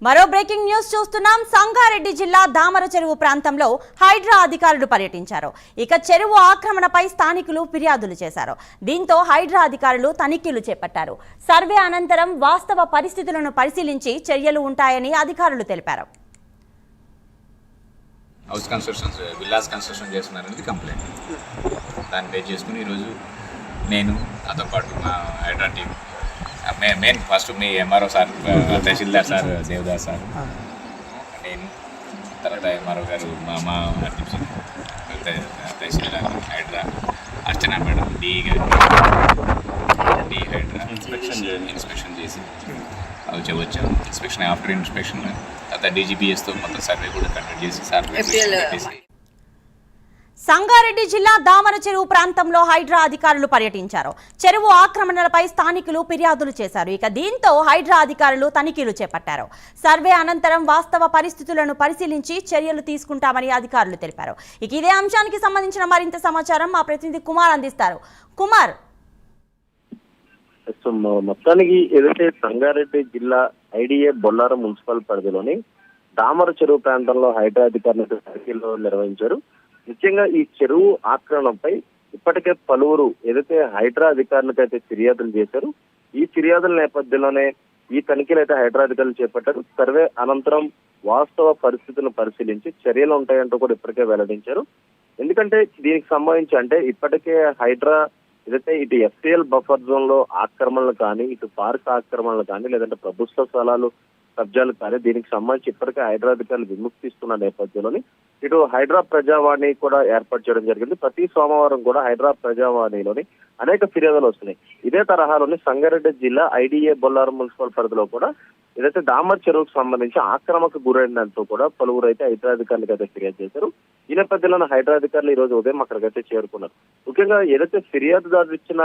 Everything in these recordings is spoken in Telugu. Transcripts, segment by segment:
మరో బ్రేకింగ్ న్యూస్ చూస్తున్నాం. సంగారెడ్డి జిల్లా దామర చెరువు ప్రాంతంలో హైడ్రా అధికారులు పర్యటించారు. ఇక చెరువు ఆక్రమణపై స్థానికులు ఫిర్యాదులు చేశారు. దీంతో హైడ్రా అధికారులు తనిఖీలు చేపట్టారు. సర్వే అనంతరం వాస్తవ పరిస్థితులను పరిశీలించి చర్యలు ఉంటాయని అధికారులు తెలిపారు. హౌస్ కన్స్ట్రక్షన్స్ విల్లాస్ కన్స్ట్రక్షన్ చేస్తున్నారనేది కంప్లైంట్. దాన్ని బేస్ చేసుకుని ఈరోజు నేను నాతో పాటు మా హైడ్రా టీం మెయిన్ ఫస్ట్ మీ ఎంఆర్ఓ సార్, తహసీల్దార్ సార్ దేవదాస్ సార్, నేను తర్వాత ఎంఆర్ఓ గారు మా తహసీల్దార్ హైడ్రా అర్చన మేడం, డి హైడ్రా ఇన్స్పెక్షన్ చేసి వచ్చాము. ఇన్స్పెక్షన్ ఆఫ్టర్ ఇన్స్పెక్షన్ తర్వాత డీజీపీఎస్తో మొత్తం సర్వే కూడా కండక్ట్ చేసి సర్వే. సంగారెడ్డి జిల్లా దామర చెరువు ప్రాంతంలో హైడ్రా అధికారులు పర్యటించారు. చెరువు ఆక్రమణలపై స్థానికులు ఫిర్యాదులు చేశారు. ఇక దీంతో హైడ్రా అధికారులు తనిఖీలు చేపట్టారు. సర్వే అనంతరం వాస్తవ పరిస్థితులను పరిశీలించి చర్యలు తీసుకుంటామని అధికారులు తెలిపారు. ఇక ఇదే అంశానికి సంబంధించిన మరింత సమాచారం మా ప్రతినిధి కుమార్ అందిస్తారు. కుమార్, మొత్తానికి ఏదైతే సంగారెడ్డి జిల్లా ఐడిఏ బొల్లారం మున్సిపల్ పరిధిలోని దామర చెరువు ప్రాంతంలో హైడ్రా అధికారులు తనిఖీలు నిర్వహించారు. ముఖ్యంగా ఈ చెరువు ఆక్రమణపై ఇప్పటికే పలువురు ఏదైతే హైడ్రా అధికారులకు అయితే ఫిర్యాదులు చేశారు. ఈ ఫిర్యాదుల నేపథ్యంలోనే ఈ తనిఖీలు అయితే హైడ్రా అధికారులు చేపట్టారు. సర్వే అనంతరం వాస్తవ పరిస్థితులను పరిశీలించి చర్యలు ఉంటాయంటూ కూడా ఇప్పటికే వెల్లడించారు. ఎందుకంటే దీనికి సంబంధించి అంటే ఇప్పటికే హైడ్రా ఏదైతే ఇటు ఎఫ్టీఎల్ బఫర్ జోన్ లో ఆక్రమణలు కానీ, ఇటు పార్క్ ఆక్రమణలు కానీ, లేదంటే ప్రభుత్వ స్థలాలు కబ్జాలు కానీ దీనికి సంబంధించి ఇప్పటికే హైడ్రా అధికారులు విముక్తిస్తున్న నేపథ్యంలోని ఇటు హైడ్రా ప్రజావాణి కూడా ఏర్పాటు చేయడం జరిగింది. ప్రతి సోమవారం కూడా హైడ్రా ప్రజావాణిలోని అనేక ఫిర్యాదులు వస్తున్నాయి. ఇదే తరహాలోని సంగారెడ్డి జిల్లా ఐడిఏ బొల్లారం మున్సిపల్ పరిధిలో కూడా ఏదైతే దామర్ చెరువుకు సంబంధించి ఆక్రమణకు గురైనంటూ కూడా పలువురు అయితే హైడ్రా అధికారులకు అయితే ఫిర్యాదు చేశారు. ఈ నేపథ్యంలో హైడ్రా అధికారులు ఈ రోజు ఉదయం అక్కడికైతే చేరుకున్నారు. ముఖ్యంగా ఏదైతే ఫిర్యాదుదారు ఇచ్చిన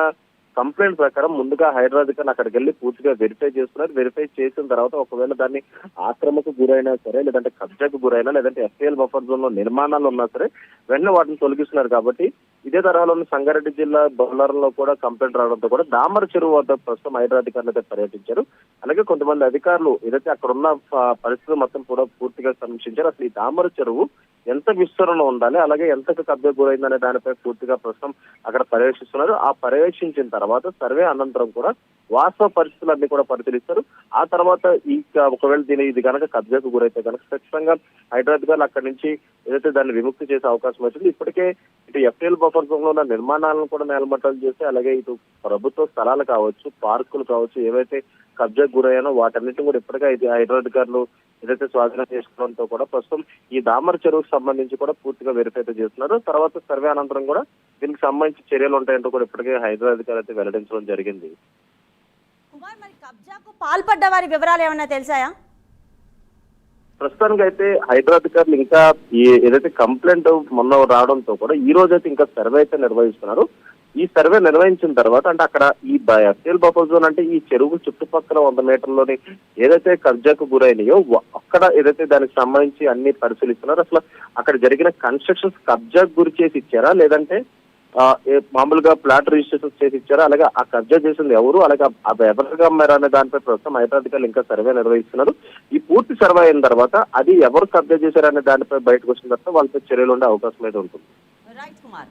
కంప్లైంట్ ప్రకారం ముందుగా హైడ్రా అధికారులు అక్కడికి వెళ్ళి పూర్తిగా వెరిఫై చేస్తున్నారు. వెరిఫై చేసిన తర్వాత ఒకవేళ దాన్ని ఆక్రమణకు గురైనా సరే, లేదంటే కబ్జాకు గురైనా, లేదంటే ఎఫ్టీఎల్ బఫర్ జోన్ లో నిర్మాణాలు ఉన్నా సరే వెంటనే వాటిని తొలగిస్తున్నారు. కాబట్టి ఇదే తరహాలోని సంగారెడ్డి జిల్లా బొల్లారంలో కూడా కంప్లైంట్ రావడంతో కూడా దామర చెరువు వద్ద ప్రస్తుతం హైడ్రా అధికారులు అయితే పర్యటించారు. అలాగే కొంతమంది అధికారులు ఏదైతే అక్కడ ఉన్న పరిస్థితులు మొత్తం కూడా పూర్తిగా సమీక్షించారు. అసలు ఈ దామర చెరువు ఎంత విస్తరణ ఉండాలి, అలాగే ఎంతకు కబ్జా గురైందనే దానిపై పూర్తిగా ప్రస్తుతం అక్కడ పర్యవేక్షిస్తున్నారు. ఆ పర్యవేక్షించిన తర్వాత సర్వే అనంతరం కూడా వాస్తవ పరిస్థితులన్నీ కూడా పరిశీలిస్తారు. ఆ తర్వాత ఈ ఒకవేళ ఇది కనుక కబ్జాకు గురైతే కనుక ఖచ్చితంగా హైడ్రా అధికారులు అక్కడి నుంచి ఏదైతే దాన్ని విముక్తి చేసే అవకాశం వచ్చింది. ఇప్పటికే ఇటు ఎఫ్టీఎల్ బఫర్ జోన్ లో ఉన్న నిర్మాణాలను కూడా నేలమట్టాలు చేసి, అలాగే ఇటు ప్రభుత్వ స్థలాలు కావచ్చు, పార్కులు కావచ్చు, ఏవైతే కబ్జాకు గురయ్యానో వాటన్నిటిని కూడా ఇప్పటికే హైడ్రా అధికారులు ఏదైతే స్వాధీనం చేసుకోవడంతో కూడా ప్రస్తుతం ఈ దామర చెరువుకు సంబంధించి కూడా పూర్తిగా వెరిఫై చేస్తున్నారు. తర్వాత సర్వే అనంతరం కూడా దీనికి సంబంధించి చర్యలు ఉంటాయంటూ కూడా ఇప్పటికే హైడ్రా అధికారులు అయితే వెల్లడించడం జరిగింది. కుమార్, మరి కబ్జాకు పాల్పడ్డ వారి వివరాలు ఏమన్నా తెలిసాయా? ప్రస్తుతానికి అయితే హైడ్రా అధికారులు ఇంకా ఏదైతే కంప్లైంట్ మొన్న రావడంతో కూడా ఈ రోజు అయితే ఇంకా సర్వే అయితే నిర్వహిస్తున్నారు. ఈ సర్వే నిర్వహించిన తర్వాత అంటే అక్కడ ఈ ఎఫ్టీఎల్ బఫర్ జోన్ అంటే ఈ చెరువు చుట్టుపక్కల 100 మీటర్లోని ఏదైతే కబ్జాకు గురైనాయో అక్కడ ఏదైతే దానికి సంబంధించి అన్ని పరిశీలిస్తున్నారు. అసలు అక్కడ జరిగిన కన్స్ట్రక్షన్స్ కబ్జాకు గురి చేసి ఇచ్చారా, లేదంటే మామూలుగా ఫ్లాట్ రిజిస్ట్రేషన్ చేసి ఇచ్చారా, అలాగే ఆ కబ్జా చేసింది ఎవరు, అలాగే ఎవరికి అమ్మారు అనే దానిపై ప్రస్తుతం హైడ్రా అధికారులు ఇంకా సర్వే నిర్వహిస్తున్నారు. ఈ పూర్తి సర్వే అయిన తర్వాత అది ఎవరు కబ్జా చేశారనే దానిపై బయటకు వచ్చిన తర్వాత వాళ్ళపై చర్యలు ఉండే అవకాశం అయితే ఉంటుంది. రైట్ కుమార్.